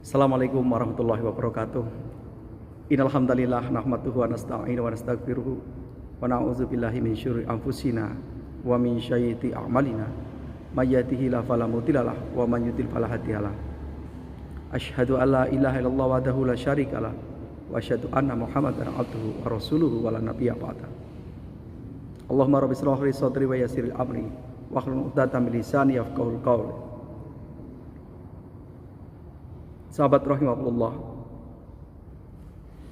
Assalamualaikum warahmatullahi wabarakatuh. Innal hamdalillah nahmaduhu wa nasta'inu wa nastaghfiruh wa na'udzu billahi min syururi anfusina wa min sayyiati a'malina. May yahdihillahu fala mudhillalah wa man yudhlil fala hadiyalah. Asyhadu an la ilaha illallah wahdahu la syarikalah wa asyhadu anna Muhammadan abduhu wa rasuluhu wa la nabiyya ba'da. Allahumma rabbi shrah li sadri wa yassir li amri wahlul 'uqdatam min lisani yafqahul qawl. Sahabat rahimahullah,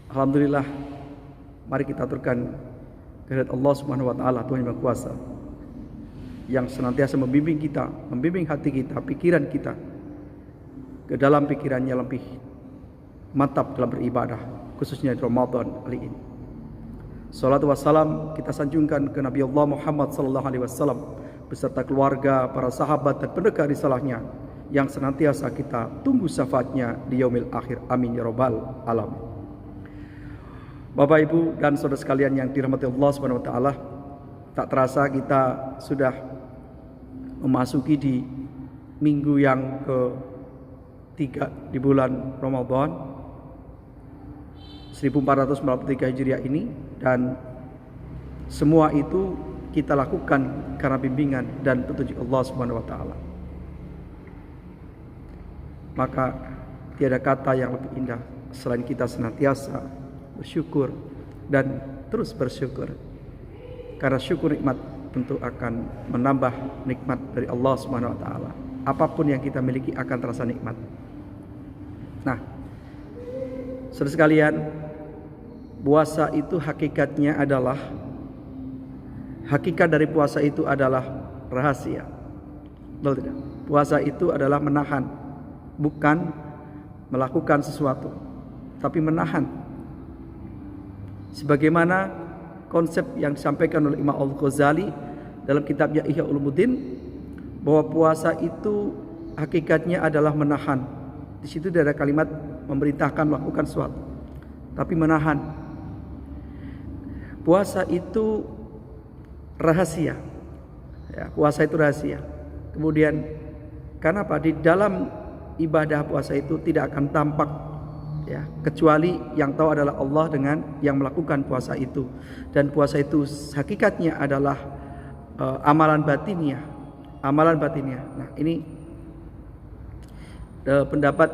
alhamdulillah, mari kita aturkan kehadirat Allah Subhanahu wa taala, Tuhan yang Maha Kuasa, yang senantiasa membimbing kita, membimbing hati kita, pikiran kita ke dalam pikirannya lebih mantap dalam beribadah, khususnya di Ramadan kali ini. Salatu wassalam kita sanjungkan ke Nabi Allah Muhammad sallallahu alaihi wasallam beserta keluarga, para sahabat dan pendekar risalahnya yang senantiasa kita tunggu syafaatnya di yaumil akhir. Amin ya rabbal alamin. Bapak, Ibu dan saudara sekalian yang dirahmati Allah Subhanahu wa taala, tak terasa kita sudah memasuki di minggu yang ke-3 di bulan Ramadan 1443 Hijriah ini, dan semua itu kita lakukan karena bimbingan dan petunjuk Allah Subhanahu wa taala. Maka tiada kata yang lebih indah selain kita senantiasa bersyukur dan terus bersyukur. Karena syukur nikmat tentu akan menambah nikmat dari Allah Subhanahu wa taala. Apapun yang kita miliki akan terasa nikmat. Nah, saudara sekalian, puasa itu hakikatnya adalah, hakikat dari puasa itu adalah rahasia. Betul tidak? Puasa itu adalah menahan, bukan melakukan sesuatu, tapi menahan. Sebagaimana konsep yang disampaikan oleh Imam Al-Ghazali dalam kitabnya Ihya Ulumuddin, bahwa puasa itu hakikatnya adalah menahan. Di situ ada kalimat memerintahkan melakukan sesuatu, tapi menahan. Puasa itu rahasia. Ya, puasa itu rahasia. Kemudian kenapa di dalam ibadah puasa itu tidak akan tampak, ya, kecuali yang tahu adalah Allah dengan yang melakukan puasa itu. Dan puasa itu hakikatnya adalah amalan batinnya, amalan batinnya. Nah, ini pendapat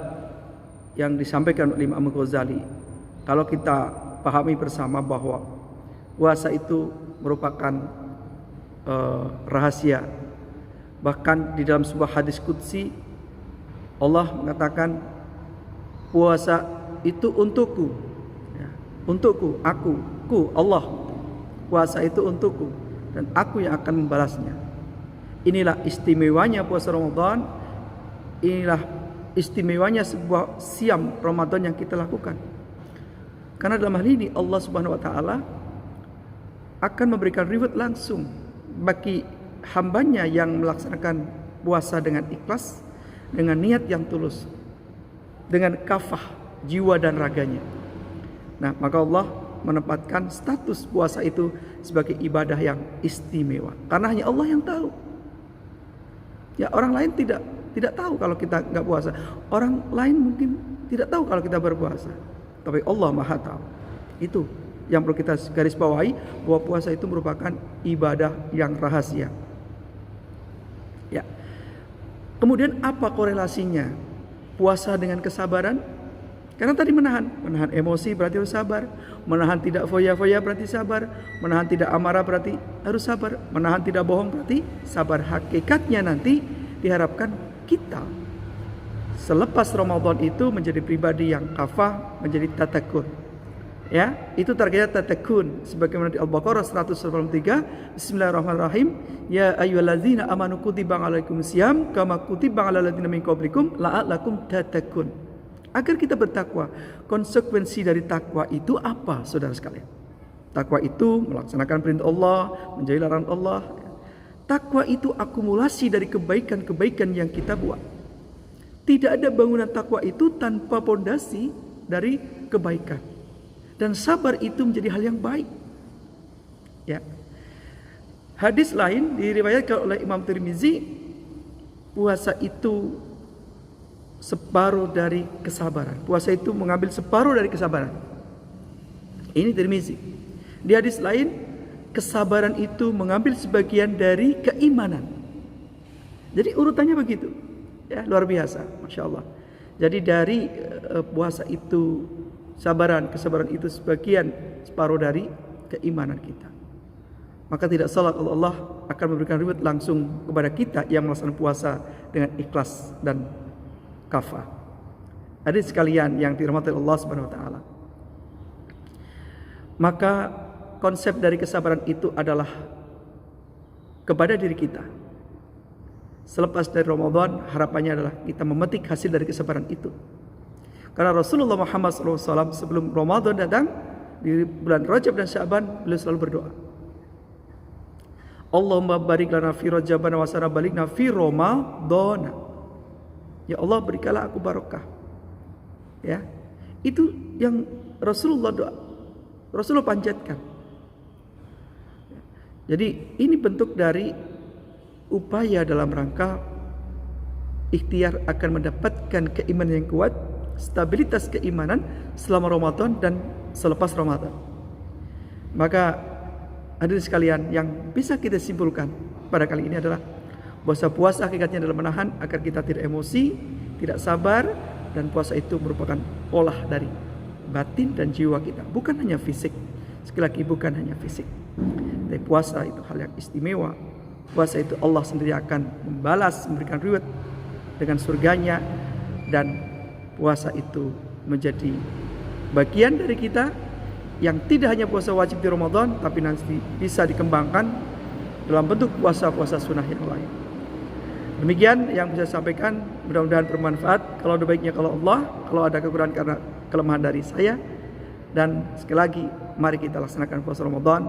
yang disampaikan oleh Imam Ghazali. Kalau kita pahami bersama bahwa puasa itu merupakan rahasia. Bahkan di dalam sebuah hadis qudsi Allah mengatakan puasa itu untukku, ya, untukku, aku, Allah. Puasa itu untukku dan aku yang akan membalasnya. Inilah istimewanya puasa Ramadan. Inilah istimewanya sebuah siam Ramadan yang kita lakukan. Karena dalam hal ini Allah Subhanahu wa taala akan memberikan reward langsung bagi hambanya yang melaksanakan puasa dengan ikhlas, dengan niat yang tulus, dengan kafah jiwa dan raganya. Nah, maka Allah menempatkan status puasa itu sebagai ibadah yang istimewa, karena hanya Allah yang tahu. Ya, orang lain tidak tahu kalau kita nggak puasa. Orang lain mungkin tidak tahu kalau kita berpuasa, tapi Allah Maha tahu. Itu yang perlu kita garis bawahi, bahwa puasa itu merupakan ibadah yang rahasia. Ya. Kemudian apa korelasinya puasa dengan kesabaran? Karena tadi menahan emosi berarti harus sabar, menahan tidak foya-foya berarti sabar, menahan tidak amarah berarti harus sabar, menahan tidak bohong berarti sabar. Hakikatnya nanti diharapkan kita selepas Ramadan itu menjadi pribadi yang kafah, menjadi tatakun. Ya, itu targetnya tatakun, sebagaimana di Al-Baqarah 193. Bismillahirrahmanirrahim. Ya ayyuhallazina amanu kutiba alaikumusiyam kama kutiba alal ladzina min qablikum la'allakum tatakun. Agar kita bertakwa. Konsekuensi dari takwa itu apa, saudara sekalian? Takwa itu melaksanakan perintah Allah, menjauhi larangan Allah. Takwa itu akumulasi dari kebaikan-kebaikan yang kita buat. Tidak ada bangunan takwa itu tanpa pondasi dari kebaikan. Dan sabar itu menjadi hal yang baik. Ya. Hadis lain diriwayatkan oleh Imam Tirmizi, puasa itu separuh dari kesabaran. Puasa itu mengambil separuh dari kesabaran. Ini Tirmizi. Di hadis lain, kesabaran itu mengambil sebagian dari keimanan. Jadi urutannya begitu. Ya, luar biasa, Masya Allah. Jadi dari puasa itu, kesabaran itu separuh dari keimanan kita. Maka tidak salah kalau Allah akan memberikan reward langsung kepada kita yang melaksanakan puasa dengan ikhlas dan kafah. Hadirin sekalian yang dirahmati Allah Subhanahu wa taala. Maka konsep dari kesabaran itu adalah kepada diri kita. Selepas dari Ramadan, harapannya adalah kita memetik hasil dari kesabaran itu. Karena Rasulullah Muhammad SAW sebelum Ramadan datang, di bulan Rajab dan Sya'ban, beliau selalu berdoa, Allahumma barik lana fi Rajabana wa sana balikna fi Ramadana. Ya Allah, berikanlah aku barokah. Ya, itu yang Rasulullah doa, Rasulullah panjatkan. Jadi ini bentuk dari upaya dalam rangka ikhtiar akan mendapatkan keimanan yang kuat, stabilitas keimanan selama Ramadan dan selepas Ramadan. Maka hadirin sekalian, yang bisa kita simpulkan pada kali ini adalah bahwa puasa hakikatnya adalah menahan agar kita tidak emosi, tidak sabar, dan puasa itu merupakan olah dari batin dan jiwa kita, bukan hanya fisik. Sekali lagi, bukan hanya fisik. Tapi puasa itu hal yang istimewa. Puasa itu Allah sendiri akan membalas, memberikan reward dengan surganya, dan puasa itu menjadi bagian dari kita yang tidak hanya puasa wajib di Ramadan, tapi nanti bisa dikembangkan dalam bentuk puasa-puasa sunnah yang lain. Demikian yang bisa saya sampaikan, mudah-mudahan bermanfaat. Kalau ada baiknya kalau Allah, kalau ada kekurangan karena kelemahan dari saya. Dan sekali lagi, mari kita laksanakan puasa Ramadan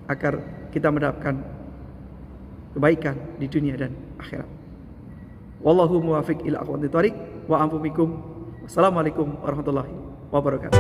agar kita mendapatkan kebaikan di dunia dan akhirat. Wallahu muwaffiq ila aqwamit thoriq wa ampun bikum. Wassalamualaikum warahmatullahi wabarakatuh.